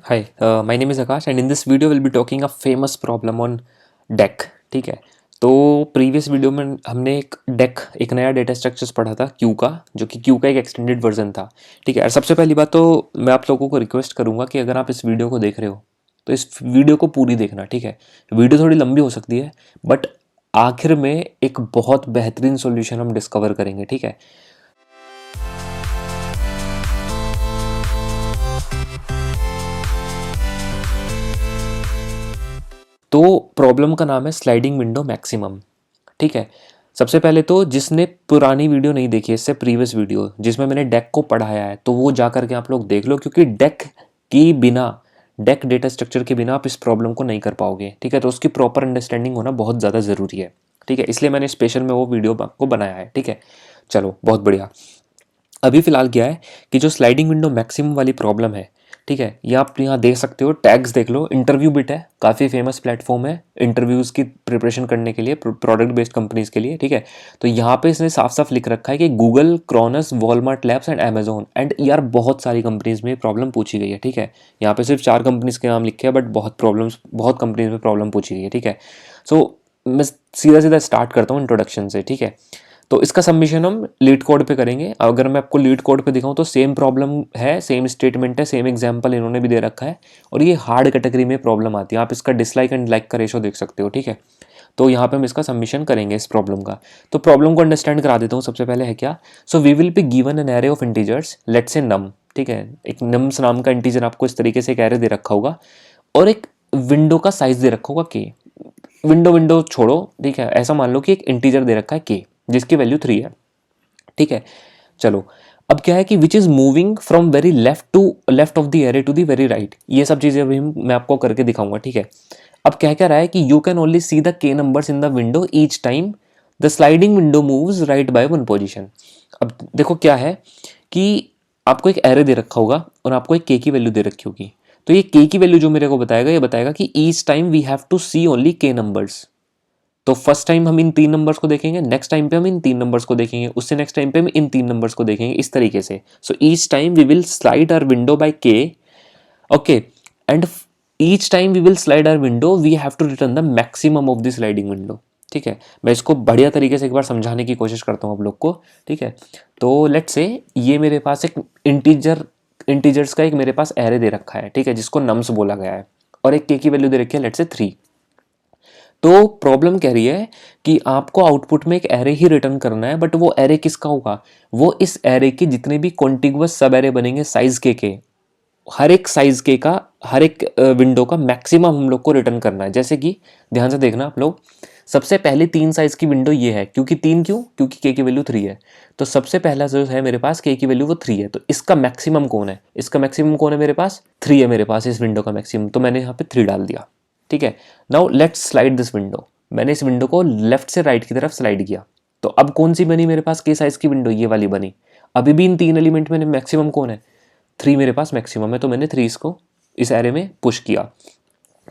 Hi, my name is Akash and in this video we'll be talking a famous problem on deck. ठीक है, तो previous video में हमने एक नया डेटा स्ट्रक्चर्स पढ़ा था क्यू का, जो कि क्यू का एक एक्सटेंडेड वर्जन था। ठीक है, और सबसे पहली बात तो मैं आप लोगों को रिक्वेस्ट करूंगा कि अगर आप इस वीडियो को देख रहे हो तो इस वीडियो को पूरी देखना। ठीक है, वीडियो थोड़ी लंबी हो सकती है बट आखिर में एक बहुत बेहतरीन सॉल्यूशन हम डिस्कवर करेंगे। ठीक है, तो प्रॉब्लम का नाम है स्लाइडिंग विंडो मैक्सिमम। ठीक है, सबसे पहले तो जिसने पुरानी वीडियो नहीं देखी है, इससे प्रीवियस वीडियो जिसमें मैंने डेक को पढ़ाया है, तो वो जा करके आप लोग देख लो, क्योंकि डेक डेटा स्ट्रक्चर के बिना आप इस प्रॉब्लम को नहीं कर पाओगे। ठीक है, तो उसकी प्रॉपर अंडरस्टैंडिंग होना बहुत ज़्यादा ज़रूरी है। ठीक है, इसलिए मैंने स्पेशल में वो वीडियो आपको बनाया है। ठीक है, चलो बहुत बढ़िया। अभी फिलहाल क्या है कि जो स्लाइडिंग विंडो मैक्सिमम वाली प्रॉब्लम है, ठीक है, ये आप यहाँ देख सकते हो, टैग्स देख लो। इंटरव्यू बिट है, काफ़ी फेमस प्लेटफॉर्म है इंटरव्यूज़ की प्रिपरेशन करने के लिए, प्रोडक्ट बेस्ड कंपनीज के लिए। ठीक है, तो यहाँ पे इसने साफ साफ लिख रखा है कि गूगल, क्रॉनस, Walmart Labs and Amazon and यार बहुत सारी कंपनीज में प्रॉब्लम पूछी गई है। ठीक है, यहाँ पे सिर्फ 4 कंपनीज के नाम लिखे हैं बट बहुत कंपनीज में प्रॉब्लम पूछी गई है। ठीक है, सो मैं सीधा सीधा स्टार्ट करता हूँ इंट्रोडक्शन से। ठीक है, तो इसका सबमिशन हम लीड कोड पे करेंगे। अगर मैं आपको लीड कोड पे दिखाऊं तो सेम प्रॉब्लम है, सेम स्टेटमेंट है, सेम एग्जांपल इन्होंने भी दे रखा है, और ये हार्ड कैटेगरी में प्रॉब्लम आती है। आप इसका डिसलाइक एंड लाइक का रेशो देख सकते हो। ठीक है, तो यहाँ पे हम इसका सबमिशन करेंगे इस प्रॉब्लम का। तो प्रॉब्लम को अंडरस्टैंड करा देता हूँ। सबसे पहले है क्या, so we will be given an array of integers, let's say num. ठीक है, एक नम्स नाम का इंटीजर आपको इस तरीके से एक एरे दे रखा होगा और एक विंडो का साइज दे रखा होगा के। विंडो छोड़ो, ठीक है, ऐसा मान लो कि एक इंटीजर दे रखा है के जिसकी वैल्यू 3 है। ठीक है, चलो अब क्या है कि which is moving from very left of the array to the very right. ये सब चीजें अभी मैं आपको करके दिखाऊंगा। ठीक है, अब क्या रहा है कि you can only see the k numbers in the window each time the sliding window moves right by 1 position. अब देखो क्या है कि आपको एक एरे दे रखा होगा और आपको एक के की वैल्यू दे रखी होगी। तो ये के की वैल्यू जो मेरे को बताएगा, ये बताएगा कि each time we have to see only K numbers. तो फर्स्ट टाइम हम इन 3 नंबर्स को देखेंगे, नेक्स्ट टाइम पे हम इन 3 नंबर्स को देखेंगे, उससे नेक्स्ट टाइम पे हम इन 3 नंबर्स को देखेंगे, इस तरीके से। So each time we will slide our window by k, okay, and each time we will slide our window we have to return the maximum of the sliding window. ठीक है, मैं इसको बढ़िया तरीके से एक बार समझाने की कोशिश करता हूँ आप लोग को। ठीक है, तो लेट्स से ये मेरे पास एक इंटीजर्स का एक मेरे पास एरे दे रखा है। ठीक है, जिसको नम्स बोला गया है, और एक के की वैल्यू दे रखी है लेट्स से 3। तो प्रॉब्लम कह रही है कि आपको आउटपुट में एक एरे ही रिटर्न करना है, बट वो एरे किसका होगा, वो इस एरे के जितने भी कॉन्टिगुअस सब एरे बनेंगे साइज के हर एक साइज के का, हर एक विंडो का मैक्सिमम हम लोग को रिटर्न करना है। जैसे कि ध्यान से देखना आप लोग, सबसे पहले 3 साइज की विंडो ये है, क्योंकि 3 क्यों, क्योंकि के की वैल्यू 3 है। तो सबसे पहला जो है मेरे पास के की वैल्यू वो 3 है, तो इसका मैक्सिमम कौन है, इसका मैक्सिमम कौन है, मेरे पास 3 है मेरे पास इस विंडो का मैक्सिमम, तो मैंने यहाँ पे 3 डाल दिया। ठीक है, now let's slide this window. मैंने इस विंडो को लेफ्ट से राइट की तरफ स्लाइड किया, तो अब कौन सी बनी मेरे पास के साइज की विंडो, ये वाली बनी। अभी भी इन 3 एलिमेंट में मैक्सिमम कौन है, 3 मेरे पास मैक्सिमम है, तो मैंने 3 इसको इस एरे में पुश किया।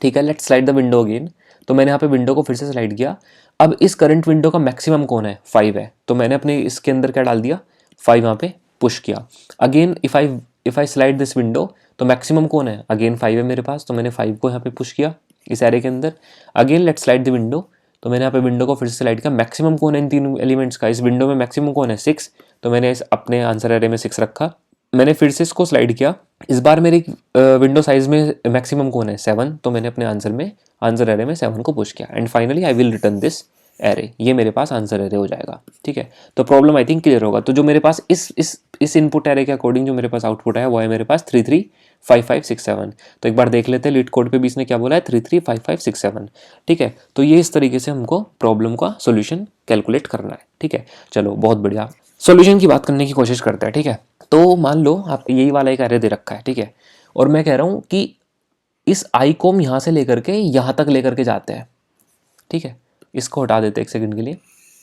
ठीक है, let's slide the window again. तो मैंने यहाँ पे विंडो को फिर से स्लाइड किया। अब इस करंट विंडो का मैक्सिमम कौन है, 5 है, तो मैंने अपने इसके अंदर क्या डाल दिया, 5 यहाँ पे पुश किया। Again if I slide this window, तो मैक्सिमम कौन है, अगेन 5 है मेरे पास, तो मैंने 5 को यहाँ पे पुश किया इस एरे के अंदर। Again let's slide the window, तो मैंने यहाँ पे विंडो को फिर से स्लाइड किया। मैक्सिमम कौन है इन 3 एलिमेंट्स का, इस विंडो में मैक्सिमम कौन है, 6, तो मैंने इस अपने आंसर एरे में 6 रखा। मैंने फिर से इसको स्लाइड किया, इस बार मेरी विंडो साइज में मैक्सिमम कौन है, 7, तो मैंने अपने आंसर एरे में 7 को पुश किया। And finally I will return this array, ये मेरे पास आंसर एरे हो जाएगा। ठीक है, तो प्रॉब्लम आई थिंक क्लियर होगा। तो जो मेरे पास इस इनपुट एरे के अकॉर्डिंग जो मेरे पास आउटपुट है वो है मेरे पास 3 3 5 5 6 7। तो एक बार देख लेते हैं लीड कोड पे भी इसने क्या बोला है, 3 3 5 5 6 7। ठीक है, तो ये इस तरीके से हमको प्रॉब्लम का सोल्यूशन कैलकुलेट करना है। ठीक है, चलो बहुत बढ़िया, सोल्यूशन की बात करने की कोशिश करते हैं। ठीक है, तो मान लो आप यही वाला एक एरे दे रखा है। ठीक है, और मैं कह रहा हूँ कि इस आई को हम यहाँ से लेकर के यहाँ तक लेकर के जाते हैं। ठीक है, इसको हटा देते हैं 1 सेकंड के लिए।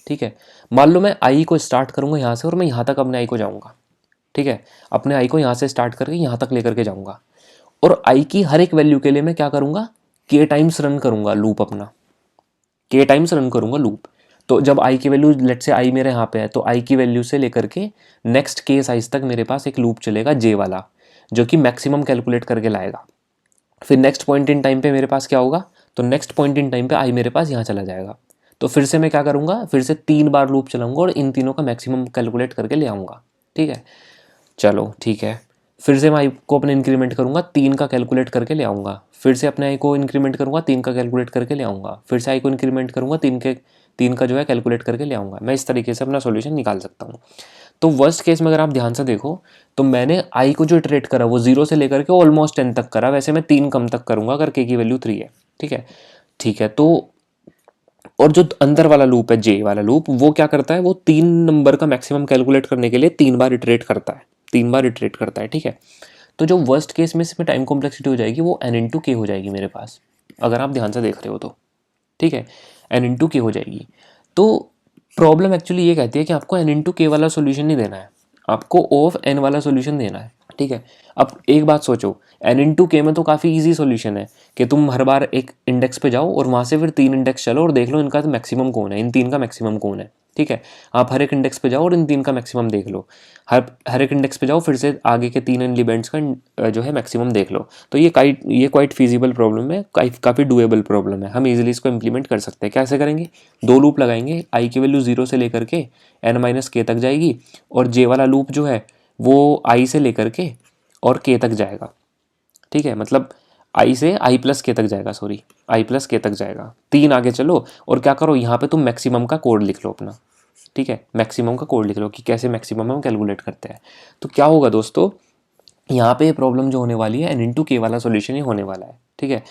ठीक है, मान लो मैं आई को स्टार्ट करूँगा यहाँ से और मैं यहाँ तक अपने आई को जाऊँगा। ठीक है, अपने आई को यहाँ से स्टार्ट करके यहाँ तक लेकर के जाऊँगा, और आई की हर एक वैल्यू के लिए मैं क्या करूँगा, के टाइम्स रन करूँगा लूप, अपना के टाइम्स रन करूँगा लूप। तो जब आई की वैल्यू, लेट से आई मेरे यहाँ पे है, तो आई की वैल्यू से लेकर के नेक्स्ट के साइज तक मेरे पास एक लूप चलेगा जे वाला, जो कि मैक्सिमम कैलकुलेट करके लाएगा। फिर नेक्स्ट पॉइंट इन टाइम पे मेरे पास क्या होगा, तो नेक्स्ट पॉइंट इन टाइम पे आई मेरे पास यहाँ चला जाएगा। तो फिर से मैं क्या करूँगा, फिर से 3 बार लूप चलाऊंगा और इन तीनों का मैक्सिमम कैलकुलेट करके ले आऊँगा। ठीक है, चलो ठीक है। फिर से मैं आई को अपने इंक्रीमेंट करूँगा, 3 का कैलकुलेट करके ले आऊँगा। फिर से अपने आई को इंक्रीमेंट करूँगा, 3 का कैलकुलेट करके ले आऊँगा। फिर से आई को इंक्रीमेंट करूँगा, 3 का जो है कैलकुलेट करके ले आऊँगा। मैं इस तरीके से अपना सॉल्यूशन निकाल सकता हूँ। तो वर्स्ट केस में अगर आप ध्यान से देखो तो मैंने आई को जो इटरेट करा वो 0 से लेकर के ऑलमोस्ट 10 तक करा। वैसे मैं 3 कम तक करूँगा अगर के की वैल्यू 3 है। ठीक है, ठीक है। तो और जो अंदर वाला लूप है, जे वाला लूप, वो क्या करता है, वो 3 नंबर का मैक्सिमम कैलकुलेट करने के लिए 3 बार इटरेट करता है, 3 बार इटरेट करता है। ठीक है, तो जो वर्स्ट केस में इसमें टाइम कॉम्प्लेक्सिटी हो जाएगी वो n इंटू के हो जाएगी मेरे पास, अगर आप ध्यान से देख रहे हो तो। ठीक है, n इंटू के हो जाएगी। तो प्रॉब्लम एक्चुअली ये कहती है कि आपको n इंटू के वाला सोल्यूशन नहीं देना है, आपको O ऑफ n वाला सोल्यूशन देना है। ठीक है, अब एक बात सोचो, n इंटू के में तो काफ़ी ईजी सोल्यूशन है कि तुम हर बार एक इंडेक्स पे जाओ और वहाँ से फिर 3 इंडेक्स चलो और देख लो इनका मैक्सिमम कौन है, इन 3 का मैक्सिमम कौन है। ठीक है, आप हर एक इंडेक्स पे जाओ और इन 3 का मैक्सिमम देख लो, हर एक इंडेक्स पे जाओ, फिर से आगे के 3 एलिमेंट्स का जो है मैक्सिमम देख लो। तो ये क्वाइट फीजिबल प्रॉब्लम है, काफ़ी डूएबल प्रॉब्लम है। हम इजीली इसको इंप्लीमेंट कर सकते हैं। कैसे करेंगे, 2 लूप लगाएंगे, आई की वैल्यू 0 से लेकर के n माइनस के तक जाएगी, और जे वाला लूप जो है वो आई से लेकर के और के तक जाएगा। ठीक है, मतलब आई से आई प्लस के तक जाएगा, सॉरी आई प्लस के तक जाएगा। 3 आगे चलो और क्या करो, यहाँ पे तुम मैक्सिमम का कोड लिख लो अपना। ठीक है, मैक्सिमम का कोड लिख लो कि कैसे मैक्सिमम हम कैलकुलेट करते हैं। तो क्या होगा दोस्तों, यहाँ पे प्रॉब्लम जो होने वाली है n इंटू के वाला सोल्यूशन ही होने वाला है। ठीक है,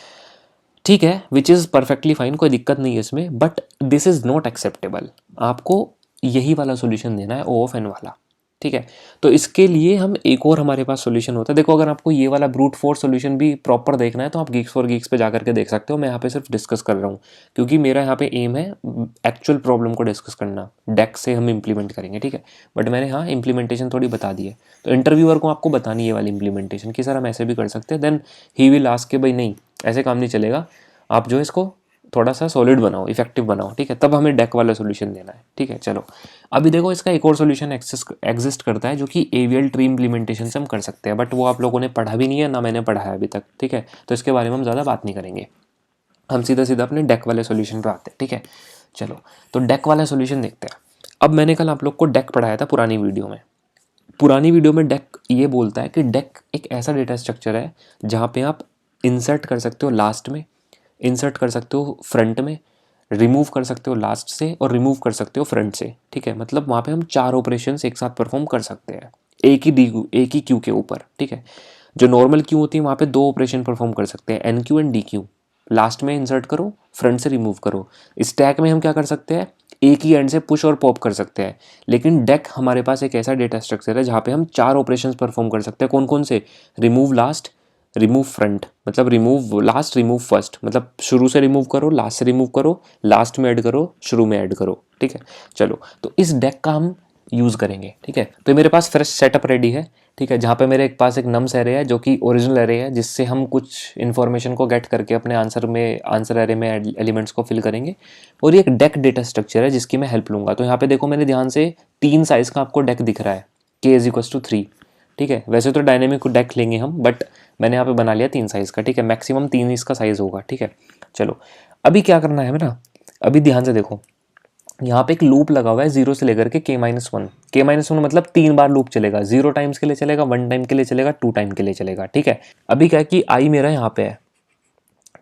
ठीक है, विच इज़ परफेक्टली फाइन, कोई दिक्कत नहीं है इसमें, but this is not acceptable. आपको यही वाला सोल्यूशन देना है, ओ ऑफ एन वाला। ठीक है, तो इसके लिए हम एक और हमारे पास सोल्यूशन होता है। देखो, अगर आपको ये वाला ब्रूट फोर्स सोल्यूशन भी प्रॉपर देखना है तो आप गीक्स फॉर गीक्स पे जा करके देख सकते हो। मैं यहाँ पे सिर्फ डिस्कस कर रहा हूँ क्योंकि मेरा यहाँ पे एम है एक्चुअल प्रॉब्लम को डिस्कस करना, डेक से हम इम्प्लीमेंट करेंगे। ठीक है, बट मैंने हाँ इम्प्लीमेंटेशन थोड़ी बता दी है, तो इंटरव्यूअर को आपको बतानी है वाली इम्प्लीमेंटेशन कि सर हम ऐसे भी कर सकते हैं। देन ही विल आस्क के भाई नहीं ऐसे काम नहीं चलेगा, आप जो है इसको थोड़ा सा सॉलिड बनाओ, इफेक्टिव बनाओ। ठीक है, तब हमें डेक वाला सोल्यूशन देना है। ठीक है, चलो अभी देखो इसका एक और सोल्यूशन एग्जिस्ट करता है जो कि एवीएल ट्री इम्प्लीमेंटेशन से हम कर सकते हैं, बट वो आप लोगों ने पढ़ा भी नहीं है, ना मैंने पढ़ा है अभी तक। ठीक है, तो इसके बारे में हम ज़्यादा बात नहीं करेंगे, हम सीधा सीधा अपने डेक वाले सोल्यूशन पे आते हैं। ठीक है, चलो तो डेक वाला सोल्यूशन देखते हैं। अब मैंने कल आप लोग को डेक पढ़ाया था पुरानी वीडियो में। पुरानी वीडियो में डेक ये बोलता है कि डेक एक ऐसा डेटा स्ट्रक्चर है जहाँ पे आप इंसर्ट कर सकते हो लास्ट में, इंसर्ट कर सकते हो फ्रंट में, रिमूव कर सकते हो लास्ट से और रिमूव कर सकते हो फ्रंट से। ठीक है, मतलब वहाँ पे हम 4 ऑपरेशंस एक साथ परफॉर्म कर सकते हैं एक ही क्यू के ऊपर। ठीक है, जो नॉर्मल क्यू होती है वहाँ पे 2 ऑपरेशन परफॉर्म कर सकते हैं, enqueue and dequeue. Last में इंसर्ट करो, फ्रंट से रिमूव करो। स्टैक में हम क्या कर सकते हैं, एक ही एंड से पुश और पॉप कर सकते हैं। लेकिन डेक हमारे पास एक ऐसा डेटा स्ट्रक्चर है जहाँ पे हम 4 ऑपरेशंस परफॉर्म कर सकते हैं। कौन कौन से, रिमूव लास्ट, रिमूव फ्रंट, मतलब रिमूव लास्ट, रिमूव फर्स्ट, मतलब शुरू से रिमूव करो, लास्ट से रिमूव करो, लास्ट में ऐड करो, शुरू में ऐड करो। ठीक है, चलो तो इस डेक का हम यूज़ करेंगे। ठीक है, तो मेरे पास फ्रेश सेटअप रेडी है। ठीक है, जहाँ पे मेरे पास एक नम्स एरे है जो कि ओरिजिनल एरे है, जिससे हम कुछ इन्फॉर्मेशन को गेट करके अपने आंसर एरे में एलिमेंट्स को फिल करेंगे। और ये एक डेक डेटा स्ट्रक्चर है जिसकी मैं हेल्प लूँगा। तो यहाँ पे देखो मैंने ध्यान से 3 साइज़ का आपको डेक दिख रहा है, k = 3। ठीक है, वैसे तो डायनेमिक डेक लेंगे हम, बट मैंने यहाँ पे बना लिया 3 साइज़ का। ठीक है, मैक्सिमम 3 इसका साइज़ होगा। ठीक है, चलो अभी क्या करना है ना, अभी ध्यान से देखो, यहाँ पे एक लूप लगा हुआ है 0 से लेकर के k-1। k-1 मतलब 3 बार लूप चलेगा, 0 टाइम्स के लिए चलेगा, 1 टाइम के लिए चलेगा, 2 टाइम के लिए चलेगा। ठीक है, अभी क्या है कि आई मेरा यहाँ पे है।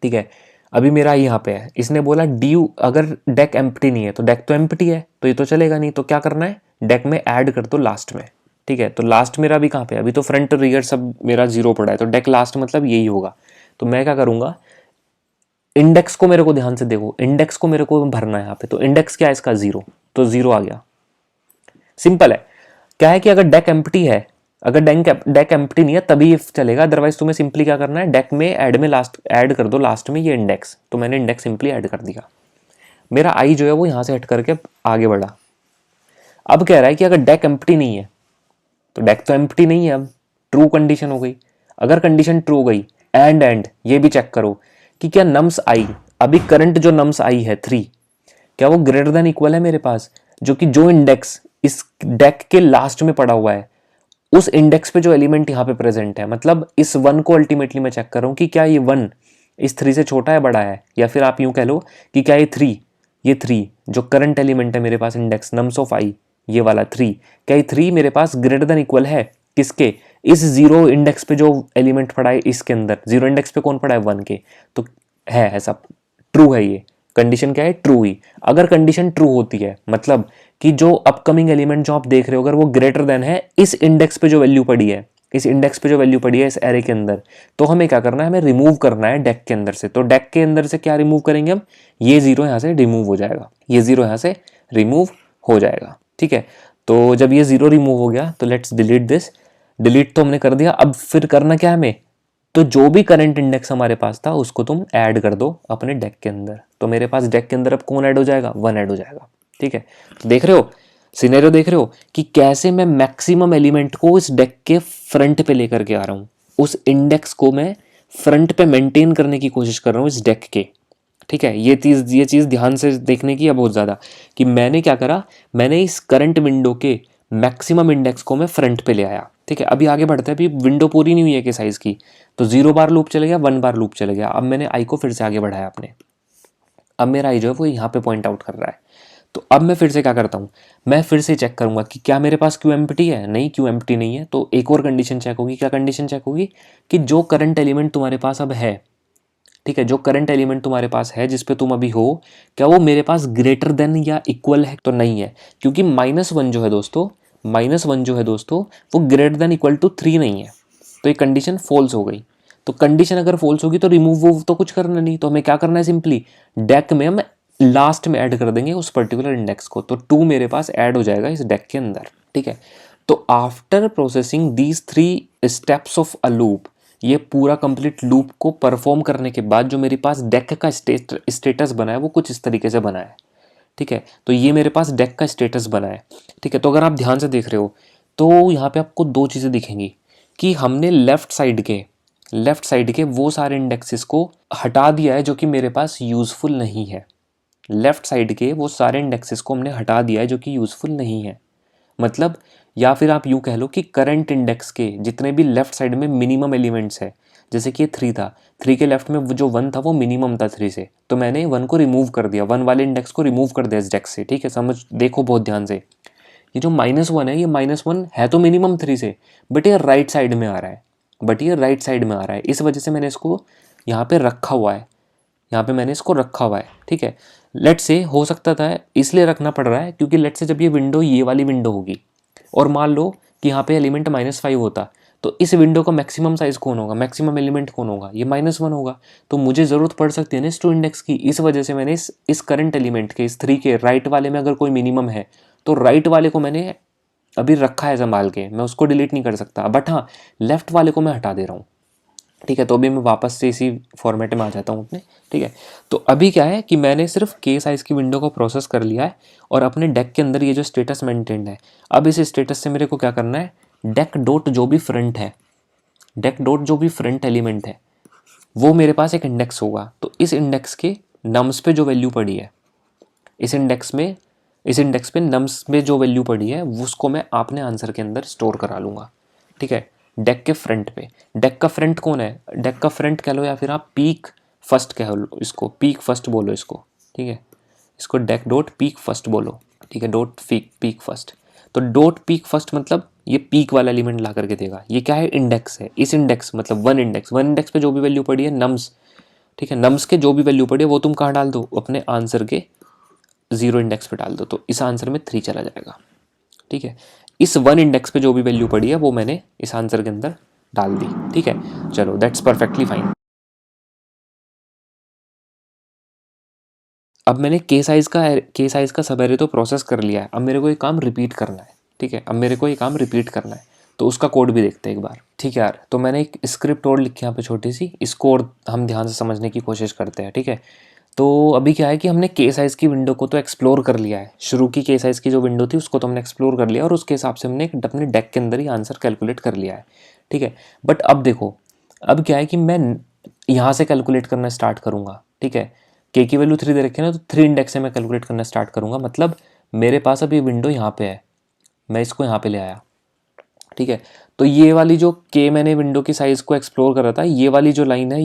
ठीक है, अभी मेरा आई यहाँ पे है, इसने बोला ड्यू अगर डेक एम्प्टी नहीं है, तो डेक तो एम्प्टी है तो ये तो चलेगा नहीं, तो क्या करना है, डेक में ऐड कर दो लास्ट में। ठीक है, तो लास्ट मेरा अभी कहाँ पे है, अभी तो फ्रंट रियर सब मेरा 0 पड़ा है, तो डेक लास्ट मतलब यही होगा। तो मैं क्या करूँगा, इंडेक्स को मेरे को ध्यान से देखो, इंडेक्स को मेरे को भरना है यहाँ पे। तो इंडेक्स क्या है इसका, 0, तो 0 आ गया। सिंपल है, क्या है कि अगर डेक एम्प्टी है, अगर डेक एम्प्टी नहीं है तभी इफ चलेगा, अदरवाइज तुम्हें सिंपली क्या करना है, डेक में ऐड में लास्ट ऐड कर दो लास्ट में ये इंडेक्स। तो मैंने इंडेक्स सिंपली ऐड कर दिया, मेरा आई जो है वो यहाँ से हट करके आगे बढ़ा। अब कह रहा है कि अगर डेक एम्प्टी नहीं है, तो डेक तो एम्प्टी नहीं है, अब ट्रू कंडीशन हो गई। अगर कंडीशन ट्रू हो गई, एंड ये भी चेक करो कि क्या नम्स आई, अभी करंट जो नम्स आई है 3, क्या वो ग्रेटर देन इक्वल है मेरे पास, जो कि जो इंडेक्स इस डेक के लास्ट में पड़ा हुआ है उस इंडेक्स पे जो एलिमेंट यहाँ पे प्रेजेंट है, मतलब इस 1 को अल्टीमेटली मैं चेक कर रहा हूँ कि क्या ये 1 इस 3 से छोटा है, बड़ा है, या फिर आप यूं कह लो कि क्या ये 3 जो करंट एलिमेंट है मेरे पास इंडेक्स नम्स ऑफ आई, ये वाला 3, क्या ये 3 मेरे पास ग्रेटर देन इक्वल है किसके, इस 0 इंडेक्स पे जो एलिमेंट पड़ा है इसके अंदर, 0 इंडेक्स पे कौन पड़ा है 1 के, तो है ऐसा, ट्रू है ये कंडीशन, क्या है ट्रू हुई। अगर कंडीशन ट्रू होती है मतलब कि जो अपकमिंग एलिमेंट जो आप देख रहे हो अगर वो ग्रेटर देन है इस इंडेक्स पे जो वैल्यू पड़ी है, इस इंडेक्स पे जो वैल्यू पड़ी है इस एरे के अंदर, तो हमें क्या करना है, हमें रिमूव करना है डेक के अंदर से। तो डेक के अंदर से क्या रिमूव करेंगे हम, ये 0 यहाँ से रिमूव हो जाएगा, ये 0 यहाँ से रिमूव हो जाएगा, ठीक है। तो जब ये 0 रिमूव हो गया तो लेट्स डिलीट दिस, डिलीट तो हमने कर दिया। अब फिर करना क्या है हमें, तो जो भी करंट इंडेक्स हमारे पास था उसको तुम ऐड कर दो अपने डेक के अंदर। तो मेरे पास डेक के अंदर अब कौन ऐड हो जाएगा, 1 ऐड हो जाएगा, ठीक है। तो देख रहे हो सिनेरियो, देख रहे हो कि कैसे मैं मैक्सिमम एलिमेंट को इस डेक के फ्रंट पे लेकर के आ रहा हूँ, उस इंडेक्स को मैं फ्रंट पे मेंटेन करने की कोशिश कर रहा हूँ इस डेक के, ठीक है। ये चीज़ ध्यान से देखने की है बहुत ज़्यादा, कि मैंने क्या करा, मैंने इस करंट विंडो के मैक्सिमम इंडेक्स को मैं फ्रंट पे ले आया, ठीक है। अभी आगे बढ़ते हैं, अभी विंडो पूरी नहीं हुई है कि साइज़ की, तो 0 बार लूप चले गया, 1 बार लूप चले गया। अब मैंने आई को फिर से आगे बढ़ाया अपने, अब मेरा आई जो है वो यहाँ पे पॉइंट आउट कर रहा है। तो अब मैं फिर से क्या करता हूँ, मैं फिर से चेक करूंगा कि क्या मेरे पास क्यू एम्प्टी है, नहीं क्यू एम्प्टी नहीं है। तो एक और कंडीशन चेक होगी, क्या कंडीशन चेक होगी, कि जो करंट एलिमेंट तुम्हारे पास अब है, ठीक है, जो करंट एलिमेंट तुम्हारे पास है जिस पे तुम अभी हो, क्या वो मेरे पास ग्रेटर देन या इक्वल है, तो नहीं है, क्योंकि -1 जो है दोस्तों, -1 जो है दोस्तों वो ग्रेटर देन इक्वल टू 3 नहीं है, तो ये कंडीशन फॉल्स हो गई। तो कंडीशन अगर फॉल्स होगी तो रिमूव तो कुछ करना नहीं, तो हमें क्या करना है, सिंपली डेक में हम लास्ट में ऐड कर देंगे उस पर्टिकुलर इंडेक्स को, तो 2 मेरे पास ऐड हो जाएगा इस डेक के अंदर, ठीक है। तो after processing these 3 steps of a loop, ये पूरा कंप्लीट लूप को परफॉर्म करने के बाद जो मेरे पास डेक का स्टेटस बना है वो कुछ इस तरीके से बना है, ठीक है। तो ये मेरे पास डेक का स्टेटस बना है, ठीक है। तो अगर आप ध्यान से देख रहे हो तो यहाँ पे आपको 2 चीज़ें दिखेंगी, कि हमने लेफ्ट साइड के वो सारे इंडेक्सेस को हटा दिया है जो कि मेरे पास यूज़फुल नहीं है, लेफ्ट साइड के वो सारे इंडेक्सेस को हमने हटा दिया है जो कि यूज़फुल नहीं है, मतलब, या फिर आप यूँ कह लो कि करंट इंडेक्स के जितने भी लेफ्ट साइड में मिनिमम एलिमेंट्स है, जैसे कि ये 3 था, 3 के लेफ्ट में जो 1 था वो मिनिमम था 3 से, तो मैंने 1 को रिमूव कर दिया, 1 वाले इंडेक्स को रिमूव कर दिया इस डेक्स से, ठीक है। समझ देखो बहुत ध्यान से, ये जो -1 है, ये -1 है तो मिनिमम 3 से, बट ये राइट साइड में आ रहा है, इस वजह से मैंने इसको यहाँ पे रखा हुआ है, यहाँ पे मैंने इसको रखा हुआ है, ठीक है। लेट से हो सकता था, इसलिए रखना पड़ रहा है क्योंकि लेट से जब ये वाली विंडो होगी और मान लो कि यहाँ पे एलिमेंट -5 होता, तो इस विंडो का मैक्सिमम साइज कौन होगा, मैक्सिमम एलिमेंट कौन होगा, ये -1 होगा। तो मुझे ज़रूरत पड़ सकती है ना इस 2 इंडेक्स की, इस वजह से मैंने इस करंट एलिमेंट के, इस 3 के राइट वाले में अगर कोई मिनिमम है तो राइट वाले को मैंने अभी रखा है संभाल के, मैं उसको डिलीट नहीं कर सकता, बट हाँ लेफ्ट वाले को मैं हटा दे रहा हूँ, ठीक है। तो अभी मैं वापस से इसी फॉर्मेट में आ जाता हूँ अपने, ठीक है। तो अभी क्या है कि मैंने सिर्फ के साइज़ की विंडो को प्रोसेस कर लिया है और अपने डेक के अंदर ये जो स्टेटस मेंटेन्ड है, अब इस स्टेटस से मेरे को क्या करना है, डेक डॉट जो भी फ्रंट है, डेक डॉट जो भी फ्रंट एलिमेंट है वो मेरे पास एक इंडेक्स होगा, तो इस इंडेक्स के नम्स पे जो वैल्यू पड़ी है, इस इंडेक्स पे नम्स में जो वैल्यू पड़ी है उसको मैं अपने आंसर के अंदर स्टोर करा लूँगा, ठीक है। डेक के फ्रंट पे, डेक का फ्रंट कौन है, डेक का फ्रंट कह लो या फिर आप पीक फर्स्ट कह लो, इसको पीक फर्स्ट बोलो इसको, ठीक है। इसको डेक डॉट पीक फर्स्ट बोलो, ठीक है, डॉट पीक फर्स्ट। तो डॉट पीक फर्स्ट मतलब ये पीक वाला एलिमेंट ला करके देगा, ये क्या है, इंडेक्स है, इस इंडेक्स मतलब वन इंडेक्स पे जो भी वैल्यू पड़ी है नम्स, ठीक है, नम्स के जो भी वैल्यू पड़ी है वो तुम कहाँ डाल दो, अपने आंसर के 0 इंडेक्स पे डाल दो, तो इस आंसर में 3 चला जाएगा, ठीक है। इस 1 इंडेक्स पे जो भी वैल्यू पड़ी है वो मैंने इस आंसर के अंदर डाल दी, ठीक है। चलो दैट्स परफेक्टली फाइन। अब मैंने के साइज का सब एरे तो प्रोसेस कर लिया है, अब मेरे को ये काम रिपीट करना है, ठीक है, अब मेरे को ये काम रिपीट करना है, तो उसका कोड भी देखते हैं एक बार, ठीक है यार। तो मैंने एक स्क्रिप्ट और लिखी यहाँ पे छोटी सी, इसको और हम ध्यान से समझने की कोशिश करते हैं, ठीक है। तो अभी क्या है कि हमने के साइज़ की विंडो को तो एक्सप्लोर कर लिया है, शुरू की के साइज़ की जो विंडो थी उसको तो हमने एक्सप्लोर कर लिया और उसके हिसाब से हमने अपने डेक के अंदर ही आंसर कैलकुलेट कर लिया है, ठीक है। बट अब देखो, अब क्या है कि मैं यहाँ से कैलकुलेट करना स्टार्ट करूँगा, ठीक है। के की वैल्यू 3 दे रखी है ना, तो 3 इंडेक्स से मैं कैलकुलेट करना स्टार्ट करूँगा, मतलब मेरे पास अब ये विंडो यहाँ पे है, मैं इसको यहाँ पे ले आया, ठीक है। तो ये वाली जो के मैंने विंडो की साइज़ को एक्सप्लोर करा था, ये वाली जो लाइन है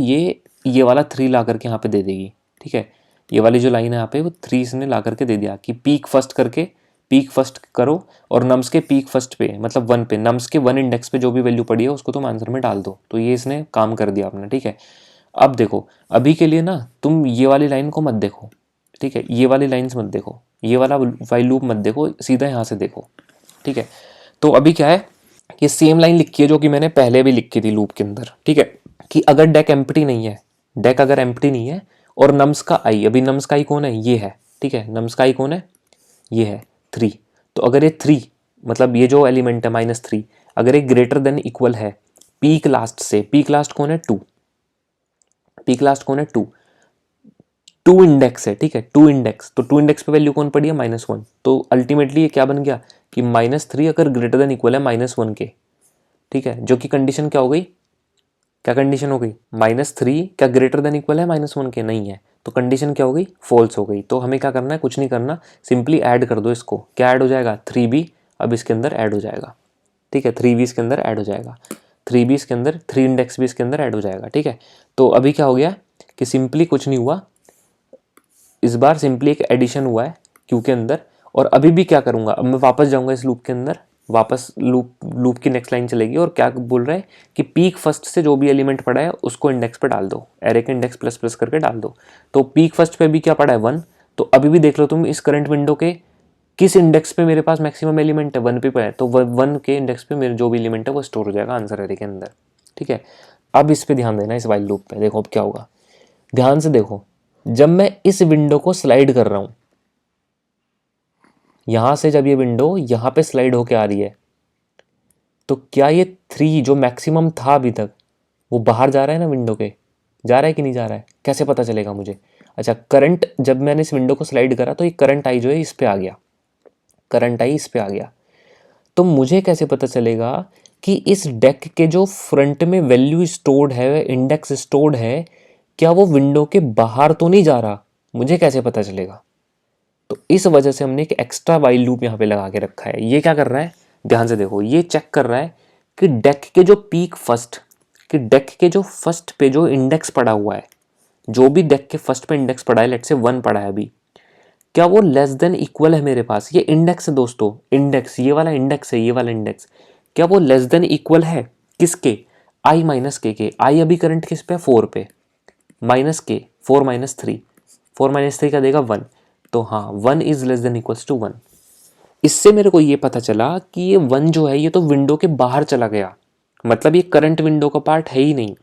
ये वाला 3 ला करके यहाँ पे दे देगी। ठीक है, ये वाली जो लाइन है यहाँ पे वो 3 इसने ला करके दे दिया कि पीक फर्स्ट करके पीक फर्स्ट करो और नम्स के पीक फर्स्ट पे मतलब 1 पे, नम्स के 1 इंडेक्स पे जो भी वैल्यू पड़ी है उसको तुम आंसर में डाल दो। तो ये इसने काम कर दिया अपना। ठीक है, अब देखो अभी के लिए ना तुम ये वाली लाइन को मत देखो। ठीक है, ये वाली लाइन्स मत देखो, ये वाला वाइल लूप मत देखो, सीधा यहाँ से देखो। ठीक है, तो अभी क्या है, ये सेम लाइन लिखी है जो कि मैंने पहले भी लिखी थी लूप के अंदर। ठीक है, कि अगर डेक एम्प्टी नहीं है, डेक अगर एम्प्टी नहीं है और नम्स का आई, अभी नम्स का आई कौन है, ये है। ठीक है, नम्स का आई कौन है, ये है 3। तो अगर ये 3 मतलब ये जो एलिमेंट है -3 अगर ये ग्रेटर देन इक्वल है पीक लास्ट से, पीक लास्ट कौन है 2, पीक लास्ट कौन है 2, 2 इंडेक्स है। ठीक है, 2 इंडेक्स, तो 2 इंडेक्स पे वैल्यू कौन पड़ी है -1। तो अल्टीमेटली ये क्या बन गया कि -3 अगर ग्रेटर देन इक्वल है -1 के। ठीक है, जो कि कंडीशन क्या हो गई, क्या कंडीशन हो गई, -3 क्या ग्रेटर देन इक्वल है -1 के, नहीं है। तो कंडीशन क्या हो गई, फॉल्स हो गई। तो हमें क्या करना है, कुछ नहीं करना, सिंपली ऐड कर दो इसको। क्या ऐड हो जाएगा, 3b अब इसके अंदर ऐड हो जाएगा। ठीक है, 3b इसके अंदर ऐड हो जाएगा, 3b इसके अंदर, 3 इंडेक्स भी इसके अंदर ऐड हो जाएगा। ठीक है, तो अभी क्या हो गया कि सिंपली कुछ नहीं हुआ, इस बार सिंपली एक एडिशन हुआ है क्यू के अंदर। और अभी भी क्या करूंगा, अब मैं वापस जाऊंगा इस लूप के अंदर, वापस लूप की नेक्स्ट लाइन चलेगी और क्या बोल रहा है कि पीक फर्स्ट से जो भी एलिमेंट पड़ा है उसको इंडेक्स पे डाल दो, एरे के इंडेक्स प्लस प्लस करके डाल दो। तो पीक फर्स्ट पे भी क्या पड़ा है 1। तो अभी भी देख लो तुम इस करंट विंडो के किस इंडेक्स पे मेरे पास मैक्सिमम एलिमेंट है, 1 पे है। तो 1 के इंडेक्स पे मेरे जो भी एलिमेंट है वो स्टोर हो जाएगा आंसर एरे के अंदर। ठीक है, अब इस पे ध्यान देना, इस वाइल लूप पे देखो अब क्या होगा, ध्यान से देखो। जब मैं इस विंडो को स्लाइड कर रहा हूं, यहां से जब ये विंडो यहां पे स्लाइड होके आ रही है, तो क्या ये 3 जो मैक्सिमम था अभी तक वो बाहर जा रहा है ना विंडो के, जा रहा है कि नहीं जा रहा है, कैसे पता चलेगा मुझे। अच्छा, करंट जब मैंने इस विंडो को स्लाइड करा तो ये करंट आई जो है इस पे आ गया, करंट आई इस पे आ गया। तो मुझे कैसे पता चलेगा कि इस डेक के जो फ्रंट में वैल्यू स्टोर्ड है, इंडेक्स स्टोर्ड है, क्या वो विंडो के बाहर तो नहीं जा रहा, मुझे कैसे पता चलेगा। तो इस वजह से हमने एक एक्स्ट्रा वाइल लूप यहाँ पे लगा के रखा है। ये क्या कर रहा है, ध्यान से देखो, ये चेक कर रहा है कि डेक के जो पीक फर्स्ट, कि डेक के जो फर्स्ट पे जो इंडेक्स पड़ा हुआ है, जो भी डेक के फर्स्ट पे इंडेक्स पड़ा है, लेट से 1 पड़ा है अभी, क्या वो लेस देन इक्वल है मेरे पास। ये इंडेक्स है दोस्तों, इंडेक्स, ये वाला इंडेक्स है, ये वाला इंडेक्स, क्या वो लेस देन इक्वल है किसके, आई माइनस के। आई अभी करंट किस पे, 4 पे, माइनस के 4 माइनस 3, 4 माइनस 3 का देगा 1। तो हाँ, 1 is less than equals to 1। इससे मेरे को ये पता चला कि ये 1 जो है ये तो विंडो के बाहर चला गया, मतलब ये करंट विंडो का पार्ट है ही नहीं।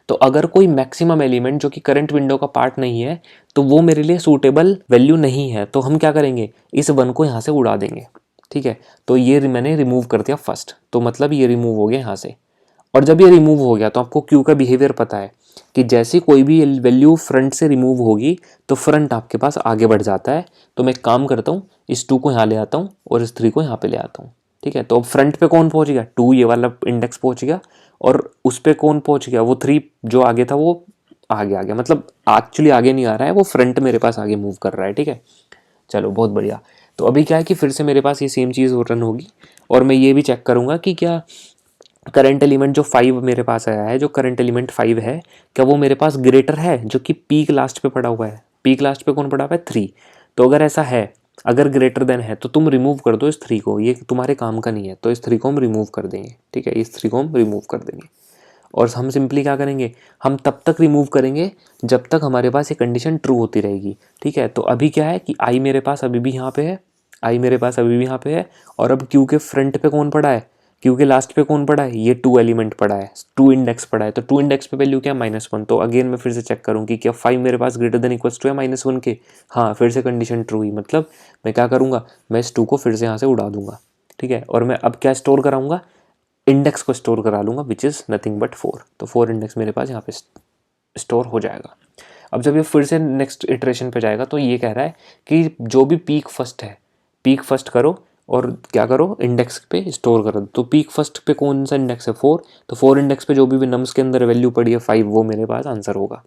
तो अगर कोई मैक्सिमम एलिमेंट जो कि करंट विंडो का पार्ट नहीं है तो वो मेरे लिए सूटेबल वैल्यू नहीं है, तो हम क्या करेंगे, इस 1 को यहाँ से उड़ा देंगे। ठीक है, तो ये मैंने रिमूव कर दिया फर्स्ट, तो मतलब ये रिमूव हो गया यहाँ से। और जब ये रिमूव हो गया तो आपको क्यू का बिहेवियर पता है कि जैसे कोई भी वैल्यू फ्रंट से रिमूव होगी तो फ्रंट आपके पास आगे बढ़ जाता है। तो मैं एक काम करता हूँ, इस 2 को यहाँ ले आता हूँ और इस 3 को यहाँ पे ले आता हूँ। ठीक है, तो अब फ्रंट पे कौन पहुँच गया, 2 ये वाला इंडेक्स पहुँच गया, और उस पर कौन पहुँच गया, वो 3 जो आगे था वो आगे आ गया, मतलब एक्चुअली आगे नहीं आ रहा है, वो फ्रंट मेरे पास आगे मूव कर रहा है। ठीक है, चलो बहुत बढ़िया। तो अभी क्या है कि फिर से मेरे पास ये सेम चीज़ रन होगी और मैं ये भी चेक करूँगा कि क्या करंट एलिमेंट जो 5 मेरे पास आया है, जो करंट एलिमेंट 5 है, क्या वो मेरे पास ग्रेटर है जो कि पीक लास्ट पे पड़ा हुआ है। पीक लास्ट पे कौन पड़ा हुआ है, 3। तो अगर ऐसा है, अगर ग्रेटर देन है तो तुम रिमूव कर दो इस 3 को, ये तुम्हारे काम का नहीं है, तो इस 3 को हम रिमूव कर देंगे। ठीक है, इस 3 को हम रिमूव कर देंगे और हम सिंपली क्या करेंगे, हम तब तक रिमूव करेंगे जब तक हमारे पास ये कंडीशन ट्रू होती रहेगी। ठीक है, तो अभी क्या है कि आई मेरे पास अभी भी यहाँ पे है, आई मेरे पास अभी भी यहाँ पे है, और अब क्यू के फ्रंट पे कौन पड़ा है, क्यू के लास्ट पे कौन पड़ा है, ये 2 एलिमेंट पड़ा है, 2 इंडेक्स पड़ा है। तो 2 इंडेक्स पे वैल्यू क्या है, -1। तो अगेन मैं फिर से चेक करूँ कि क्या 5 मेरे पास ग्रेटर देन इक्वल्स टू है -1 के, हाँ, फिर से कंडीशन ट्रू ही, मतलब मैं क्या करूँगा, मैं इस 2 को फिर से यहाँ से उड़ा दूंगा। ठीक है, और मैं अब क्या स्टोर कराऊंगा, इंडेक्स को स्टोर करा लूँगा, विच इज़ नथिंग बट 4। तो 4 इंडेक्स मेरे पास यहाँ पे स्टोर हो जाएगा। अब जब ये फिर से नेक्स्ट इटरेशन पे जाएगा तो ये कह रहा है कि जो भी पीक फर्स्ट है, पीक फर्स्ट करो और क्या करो, इंडेक्स पे स्टोर करो। तो पीक फर्स्ट पे कौन सा इंडेक्स है, 4। तो 4 इंडेक्स पे जो भी नम्स के अंदर वैल्यू पड़ी है 5, वो मेरे पास आंसर होगा।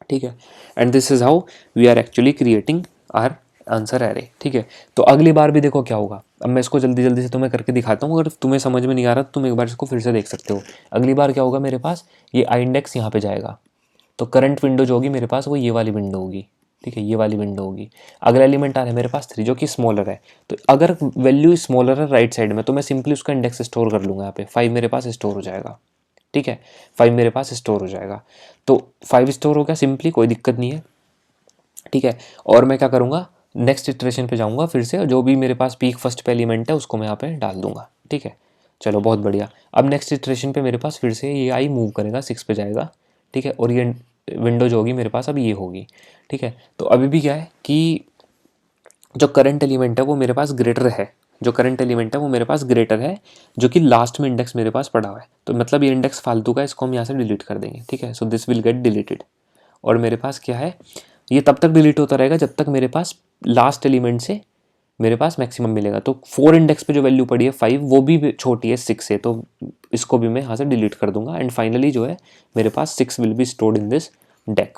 ठीक है, and this is how we are actually creating our answer array. ठीक है, तो अगली बार भी देखो क्या होगा। अब मैं इसको जल्दी जल्दी से तुम्हें करके दिखाता हूँ, अगर तुम्हें समझ में नहीं आ रहा तो तुम एक बार इसको फिर से देख सकते हो। अगली बार क्या होगा, मेरे पास ये आई इंडेक्स यहाँ पे जाएगा, तो करंट विंडो जो होगी मेरे पास वो ये वाली विंडो होगी। ठीक है, ये वाली विंडो होगी। अगला एलिमेंट आ रहा है मेरे पास 3 जो कि स्मॉलर है, तो अगर वैल्यू स्मॉलर है राइट साइड में तो मैं सिंपली उसका इंडेक्स स्टोर कर लूँगा। यहाँ पे 5 मेरे पास स्टोर हो जाएगा। ठीक है, 5 मेरे पास स्टोर हो जाएगा, तो 5 स्टोर हो गया सिंपली, कोई दिक्कत नहीं है। ठीक है, और मैं क्या करूँगा, नेक्स्ट इटरेशन पे जाऊँगा फिर से, जो भी मेरे पास पीक फर्स्ट पे एलिमेंट है उसको मैं यहाँ पे डाल दूंगा। ठीक है, चलो बहुत बढ़िया। अब नेक्स्ट इटरेशन पे मेरे पास फिर से ये आई मूव करेगा, 6 पे जाएगा। ठीक है, और ये विंडो जो होगी मेरे पास अब ये होगी। ठीक है, तो अभी भी क्या है कि जो करंट एलिमेंट है वो मेरे पास ग्रेटर है, जो करंट एलिमेंट है वो मेरे पास ग्रेटर है, जो कि लास्ट में इंडेक्स मेरे पास पड़ा हुआ है। तो मतलब ये इंडेक्स फालतू का, इसको हम यहाँ से डिलीट कर देंगे। ठीक है, so this will get deleted. और मेरे पास क्या है, ये तब तक डिलीट होता रहेगा जब तक मेरे पास लास्ट एलिमेंट से मेरे पास मैक्सिमम मिलेगा। तो 4 इंडेक्स पे जो वैल्यू पड़ी है 5 वो भी छोटी है 6 से, तो इसको भी मैं यहाँ से डिलीट कर दूंगा। एंड फाइनली जो है मेरे पास 6 will be stored in this deck.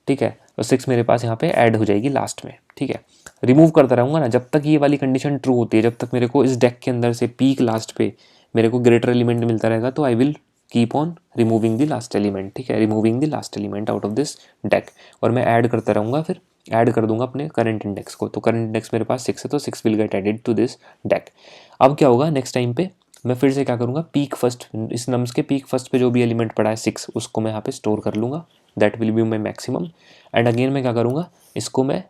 ठीक है, तो 6 मेरे पास यहाँ पे ऐड हो जाएगी लास्ट में। ठीक है, रिमूव करता रहूँगा ना जब तक ये वाली कंडीशन ट्रू होती है, जब तक मेरे को इस डेक के अंदर से पीक लास्ट पे मेरे को ग्रेटर एलिमेंट मिलता रहेगा, तो I will keep on removing the last element. ठीक है, removing the last element out of this deck, और मैं ऐड करता रहूँगा, फिर ऐड कर दूंगा अपने करंट इंडेक्स को। तो करंट इंडेक्स मेरे पास 6 है, तो 6 will get added to this deque. अब क्या होगा, नेक्स्ट टाइम पे मैं फिर से क्या करूँगा, पीक फर्स्ट, इस नम्स के पीक फर्स्ट पे जो भी एलिमेंट पड़ा है 6, उसको मैं यहाँ पे स्टोर कर लूँगा। That will be my maximum. And again मैं क्या करूँगा, इसको मैं,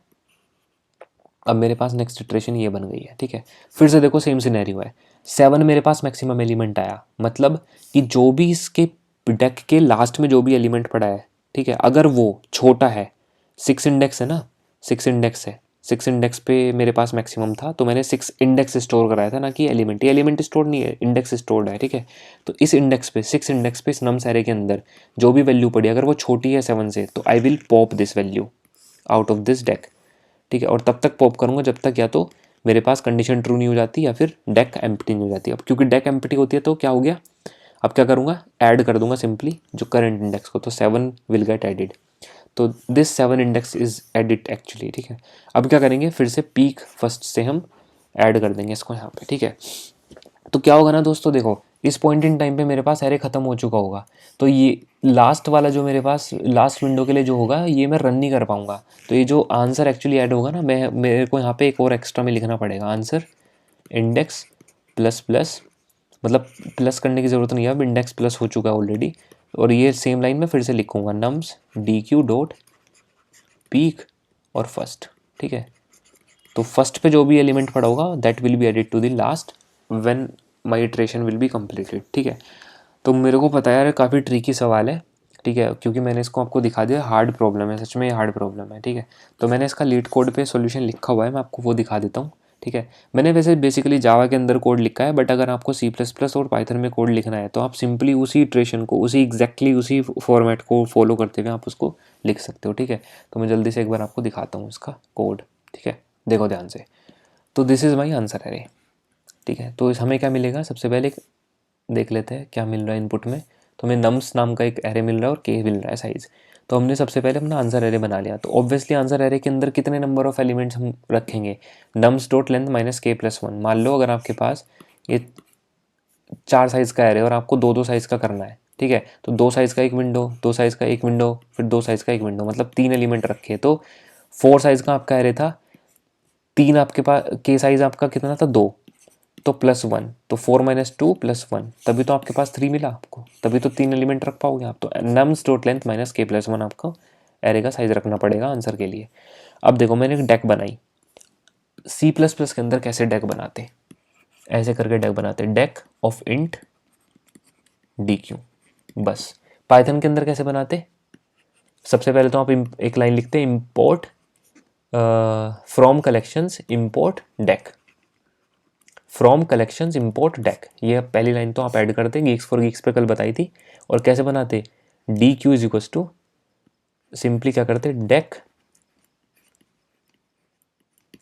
अब मेरे पास नेक्स्ट इटरेशन ये बन गई है। ठीक है, फिर से देखो सेम सिनेरियो है। 7 मेरे पास मैक्सिमम एलिमेंट आया, मतलब कि जो भी इसके डेक के लास्ट में जो भी एलिमेंट पड़ा है, ठीक है, अगर वो छोटा है, 6 इंडेक्स है ना, 6 इंडेक्स है, 6 इंडेक्स पे मेरे पास मैक्सिमम था, तो मैंने 6 इंडेक्स स्टोर कराया था ना कि एलिमेंट। ये एलिमेंट स्टोर नहीं है, इंडेक्स स्टोर्ड है। ठीक है, तो इस इंडेक्स पे 6 इंडेक्स पे इस नम्स एरे के अंदर जो भी वैल्यू पड़ी अगर वो छोटी है 7 से, तो I will pop this value out of this deck. ठीक है, और तब तक पॉप करूँगा जब तक या तो मेरे पास कंडीशन ट्रू नहीं हो जाती या फिर डेक एम्प्टी नहीं हो जाती। अब क्योंकि डेक एम्प्टी होती है तो क्या हो गया, अब क्या करूँगा, ऐड कर दूंगा सिंपली जो करंट इंडेक्स को, तो 7 विल गेट एडिड। तो this 7 index is edit actually. ठीक है, अब क्या करेंगे, फिर से पीक फर्स्ट से हम ऐड कर देंगे इसको यहाँ पे। ठीक है, तो क्या होगा ना दोस्तों, देखो इस पॉइंट इन टाइम पे मेरे पास एरे ख़त्म हो चुका होगा, तो ये लास्ट वाला जो मेरे पास लास्ट विंडो के लिए जो होगा ये मैं रन नहीं कर पाऊँगा। तो ये जो आंसर एक्चुअली ऐड होगा ना, मेरे को यहाँ पे एक और एक्स्ट्रा में लिखना पड़ेगा, आंसर इंडेक्स प्लस प्लस, मतलब प्लस करने की ज़रूरत नहीं है, अब इंडेक्स प्लस हो चुका है ऑलरेडी। और ये सेम लाइन में फिर से लिखूँगा, nums D Q dot peak और फर्स्ट। ठीक है, तो फर्स्ट पे जो भी एलिमेंट पड़ा होगा that will be added to the last when my iteration will be completed. ठीक है, तो मेरे को पता है यार काफ़ी ट्रिकी सवाल है। ठीक है, क्योंकि मैंने इसको आपको दिखा दिया, हार्ड प्रॉब्लम है, सच में ये हार्ड प्रॉब्लम है। ठीक है, तो मैंने इसका लीड कोड पे सॉल्यूशन लिखा हुआ है, मैं आपको वो दिखा देता हूँ। ठीक है, मैंने वैसे बेसिकली जावा के अंदर कोड लिखा है, बट अगर आपको सी प्लस प्लस और पाइथन में कोड लिखना है तो आप सिंपली उसी इटरेशन को, उसी एग्जैक्टली उसी फॉर्मेट को फॉलो करते हुए आप उसको लिख सकते हो। ठीक है, तो मैं जल्दी से एक बार आपको दिखाता हूँ इसका कोड। ठीक है, देखो ध्यान से, तो this is my answer array. ठीक है, तो हमें क्या मिलेगा, सबसे पहले देख लेते हैं क्या मिल रहा है इनपुट में। तो हमें नम्स नाम का एक एरे मिल रहा है और के मिल रहा है साइज़। तो हमने सबसे पहले अपना आंसर एरे बना लिया, तो ऑब्वियसली आंसर एरे के अंदर कितने नंबर ऑफ एलिमेंट्स हम रखेंगे, नम्स डॉट लेंथ माइनस के प्लस 1। मान लो अगर आपके पास ये 4 साइज़ का एरे और आपको 2-2 साइज़ का करना है। ठीक है, तो 2 साइज़ का एक विंडो, 2 साइज़ का एक विंडो, फिर 2 साइज़ का एक विंडो, मतलब 3 एलिमेंट रखे, तो 4 साइज़ का आपका एरे था। 3 आपके पास के साइज़ आपका कितना था, 2, तो +1, तो 4 - 2 +1, तभी तो आपके पास 3 मिला आपको, तभी तो 3 एलिमेंट रख पाओगे आप। तो नम्स डॉट लेंथ माइनस के प्लस 1 आपको एरे का साइज रखना पड़ेगा आंसर के लिए। अब देखो मैंने एक डेक बनाई, सी प्लस प्लस के अंदर कैसे डेक बनाते, ऐसे करके डेक बनाते, deck of int D Q. बस पाइथन के अंदर कैसे बनाते, सबसे पहले तो आप एक लाइन लिखते हैं, import from collections import deck, from collections import deck. ये पहली लाइन तो आप ऐड करते, गीक्स फॉर गीक्स पे कल बताई थी। और कैसे बनाते, D Q is equals to, simply क्या करते, डेक,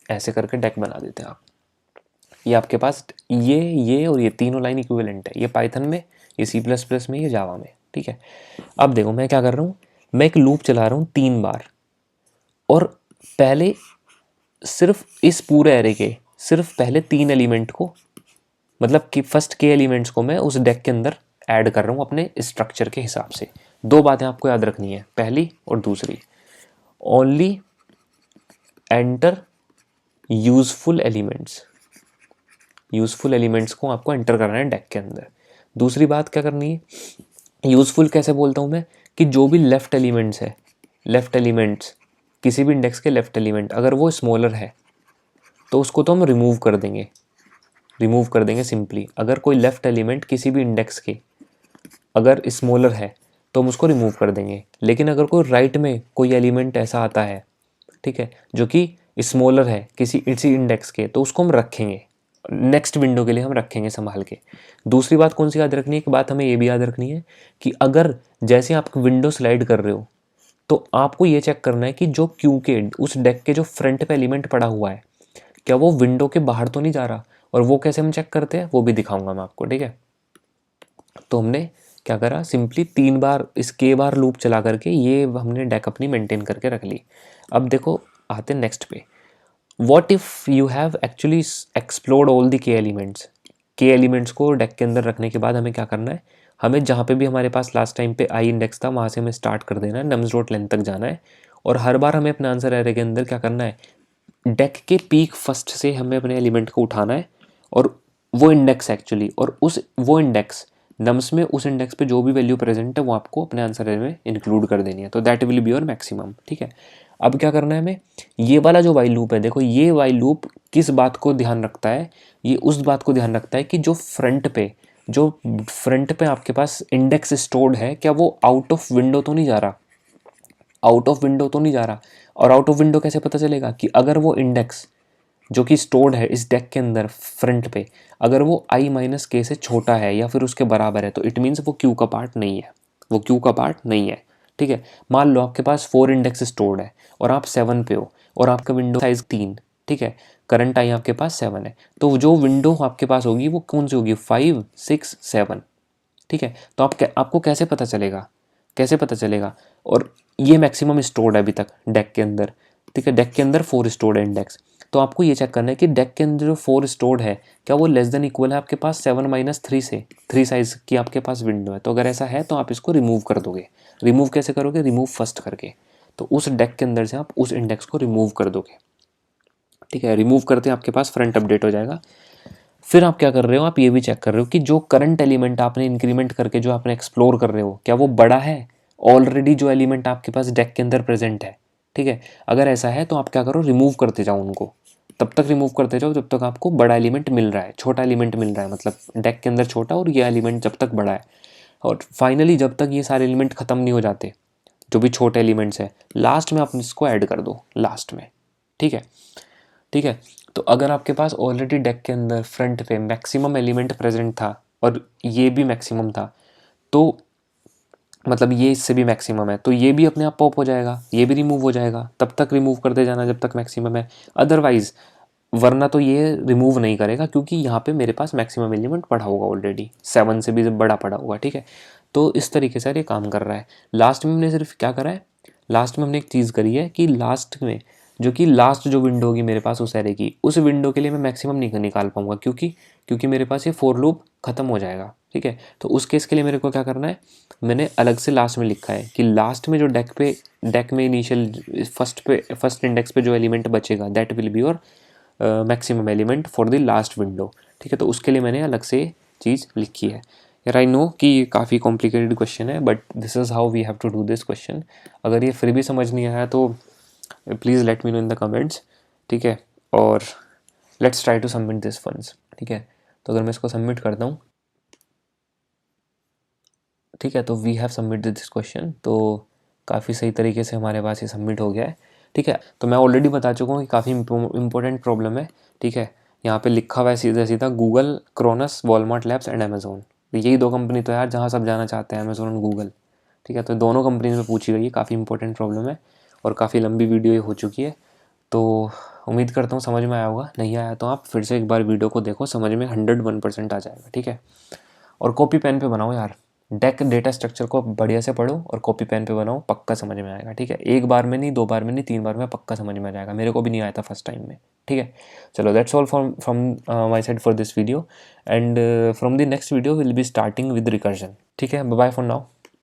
ऐसे करके डेक बना देते हैं आप। ये आपके पास ये और ये तीनों लाइन इक्विवेलेंट है, ये पाइथन में, ये सी प्लस प्लस में, ये जावा में। ठीक है, अब देखो मैं क्या कर रहा हूँ, मैं एक लूप चला रहा हूँ 3 बार, और पहले सिर्फ इस पूरे एरे के सिर्फ पहले 3 एलिमेंट को, मतलब कि फर्स्ट के एलिमेंट्स को मैं उस डेक के अंदर ऐड कर रहा हूँ अपने स्ट्रक्चर के हिसाब से। 2 बातें आपको याद रखनी है, पहली और दूसरी, only enter useful elements, useful elements को आपको एंटर करना है डेक के अंदर। दूसरी बात क्या करनी है, यूजफुल कैसे बोलता हूँ मैं, कि जो भी लेफ्ट एलिमेंट्स है, लेफ्ट एलिमेंट्स किसी भी इंडेक्स के लेफ्ट एलिमेंट अगर वो स्मॉलर है तो उसको तो हम रिमूव कर देंगे, रिमूव कर देंगे सिंपली। अगर कोई लेफ्ट एलिमेंट किसी भी इंडेक्स के अगर स्मॉलर है तो हम उसको रिमूव कर देंगे। लेकिन अगर कोई राइट में कोई एलिमेंट ऐसा आता है, ठीक है, जो कि स्मॉलर है किसी इसी इंडेक्स के, तो उसको हम रखेंगे, नेक्स्ट विंडो के लिए हम रखेंगे संभाल के। दूसरी बात कौन सी याद रखनी है, एक बात हमें ये भी याद रखनी है कि अगर जैसे आप विंडो स्लाइड कर रहे हो तो आपको ये चेक करना है कि जो क्यू के उस डेक के जो फ्रंट पे एलिमेंट पड़ा हुआ है क्या वो विंडो के बाहर तो नहीं जा रहा। और वो कैसे हम चेक करते हैं वो भी दिखाऊंगा मैं आपको, ठीक है। तो हमने क्या करा, सिंपली 3 बार इस के बार लूप चला करके ये हमने डेक अपनी मेंटेन करके रख ली। अब देखो आते नेक्स्ट पे, what if you have actually explored all the के एलिमेंट्स। के एलिमेंट्स को डेक के अंदर रखने के बाद हमें क्या करना है, हमें जहाँ पे भी हमारे पास लास्ट टाइम पे आई इंडेक्स था वहाँ से हमें स्टार्ट कर देना है, नम्स डॉट लेंथ तक जाना है। और हर बार हमें अपने आंसर एरे के अंदर क्या करना है, डेक के पीक फर्स्ट से हमें अपने एलिमेंट को उठाना है और वो इंडेक्स एक्चुअली, और उस वो इंडेक्स नम्स में उस इंडेक्स पे जो भी वैल्यू प्रेजेंट है वो आपको अपने आंसर एरे में इंक्लूड कर देनी है। तो that will be your maximum, ठीक है। अब क्या करना है हमें, ये वाला जो वाइल लूप है, देखो ये वाइल लूप किस बात को ध्यान रखता है, ये उस बात को ध्यान रखता है कि जो फ्रंट पे आपके पास इंडेक्स स्टोर्ड है क्या वो आउट ऑफ विंडो तो नहीं जा रहा, आउट ऑफ विंडो तो नहीं जा रहा। और आउट ऑफ विंडो कैसे पता चलेगा, कि अगर वो इंडेक्स जो कि स्टोर्ड है इस डेक के अंदर फ्रंट पे, अगर वो आई माइनस के से छोटा है या फिर उसके बराबर है तो इट मीन्स वो क्यू का पार्ट नहीं है, वो क्यू का पार्ट नहीं है, ठीक है। मान लो आपके पास 4 इंडेक्स स्टोर्ड है और आप 7 पे हो और आपका विंडो साइज 3, ठीक है, करंट आई आपके पास 7 है, तो जो विंडो आपके पास होगी वो कौन सी होगी, 5 6 7, ठीक है। तो आपको कैसे पता चलेगा, कैसे पता चलेगा। और ये मैक्सिमम स्टोर्ड है अभी तक डेक के अंदर, ठीक है, डेक के अंदर 4 स्टोर्ड है इंडेक्स। तो आपको ये चेक करना है कि डेक के अंदर जो 4 स्टोर्ड है क्या वो लेस देन इक्वल है आपके पास 7 माइनस 3 से, 3 साइज की आपके पास विंडो है। तो अगर ऐसा है तो आप इसको रिमूव कर दोगे। रिमूव कैसे करोगे, रिमूव फर्स्ट करके। तो उस डेक के अंदर से आप उस इंडेक्स को रिमूव कर दोगे, ठीक है। रिमूव करते आपके पास फ्रंट अपडेट हो जाएगा। फिर आप क्या कर रहे हो, आप ये भी चेक कर रहे हो कि जो करंट एलिमेंट आपने इंक्रीमेंट करके जो आपने एक्सप्लोर कर रहे हो क्या वो बड़ा है ऑलरेडी जो एलिमेंट आपके पास डेक के अंदर प्रेजेंट है, ठीक है। अगर ऐसा है तो आप क्या करो, रिमूव करते जाओ उनको, तब तक रिमूव करते जाओ जब तक आपको बड़ा एलिमेंट मिल रहा है, छोटा एलिमेंट मिल रहा है, मतलब डेक के अंदर छोटा और ये एलिमेंट जब तक बड़ा है। और फाइनली जब तक ये सारे एलिमेंट खत्म नहीं हो जाते, जो भी छोटे एलिमेंट्स है, लास्ट में आप इसको ऐड कर दो लास्ट में, ठीक है, ठीक है। तो अगर आपके पास ऑलरेडी डेक के अंदर फ्रंट पे मैक्सिमम एलिमेंट प्रेजेंट था और ये भी मैक्सिमम था, तो मतलब ये इससे भी मैक्सिमम है, तो ये भी अपने आप पॉप हो जाएगा, ये भी रिमूव हो जाएगा। तब तक रिमूव करते जाना जब तक मैक्सिमम है, अदरवाइज वरना तो ये रिमूव नहीं करेगा क्योंकि यहाँ पे मेरे पास मैक्सिमम एलिमेंट पड़ा होगा ऑलरेडी, 7 से भी बड़ा पड़ा होगा, ठीक है। तो इस तरीके से ये काम कर रहा है। लास्ट में हमने सिर्फ क्या करा है, लास्ट में हमने एक चीज़ करी है कि लास्ट में जो कि लास्ट जो विंडो होगी मेरे पास उस एरे की, उस विंडो के लिए मैं मैक्सिमम नहीं निकाल पाऊंगा क्योंकि मेरे पास ये फॉर लूप खत्म हो जाएगा, ठीक है। तो उस केस के लिए मेरे को क्या करना है, मैंने अलग से लास्ट में लिखा है कि लास्ट में जो डेक में इनिशियल फर्स्ट इंडेक्स पे जो एलिमेंट बचेगा that will be your maximum element for the last window, ठीक है। तो उसके लिए मैंने अलग से चीज़ लिखी है। यार आई नो कि ये काफ़ी कॉम्प्लिकेटेड क्वेश्चन है but this is how we have to do this question. अगर ये फिर भी समझ नहीं आया तो please let me know in the comments, ठीक है। और let's try to submit this funds, ठीक है। तो अगर मैं इसको सबमिट करता हूँ, ठीक है, तो we have submitted this question, तो काफ़ी सही तरीके से हमारे पास ये सबमिट हो गया है, ठीक है। तो मैं ऑलरेडी बता चुका हूँ कि काफ़ी इंपॉर्टेंट प्रॉब्लम है, ठीक है। यहाँ पे लिखा हुआ है सीधा सीधा Google, क्रोनस, Walmart Labs and Amazon. यही 2 कंपनी तो यार जहाँ सब जाना चाहते हैं, अमेजोन और गूगल, ठीक है। तो दोनों कंपनी में पूछी गई है, काफ़ी इंपॉर्टेंट प्रॉब्लम है और काफ़ी लंबी वीडियो ये हो चुकी है। तो उम्मीद करता हूँ समझ में आया होगा, नहीं आया तो आप फिर से एक बार वीडियो को देखो, समझ में 101% आ जाएगा, ठीक है। और कॉपी पेन पे बनाओ यार, डेक डेटा स्ट्रक्चर को बढ़िया से पढ़ो और कॉपी पेन पे बनाओ, पक्का समझ में आएगा। ठीक है, एक बार में नहीं, 2 बार में नहीं, 3 बार में पक्का समझ में आ जाएगा। मेरे को भी नहीं आया था फर्स्ट टाइम में। ठीक है, चलो that's all from my side for this video, and from the next video will be starting with recursion. ठीक है, बाय बाय फॉर नाउ।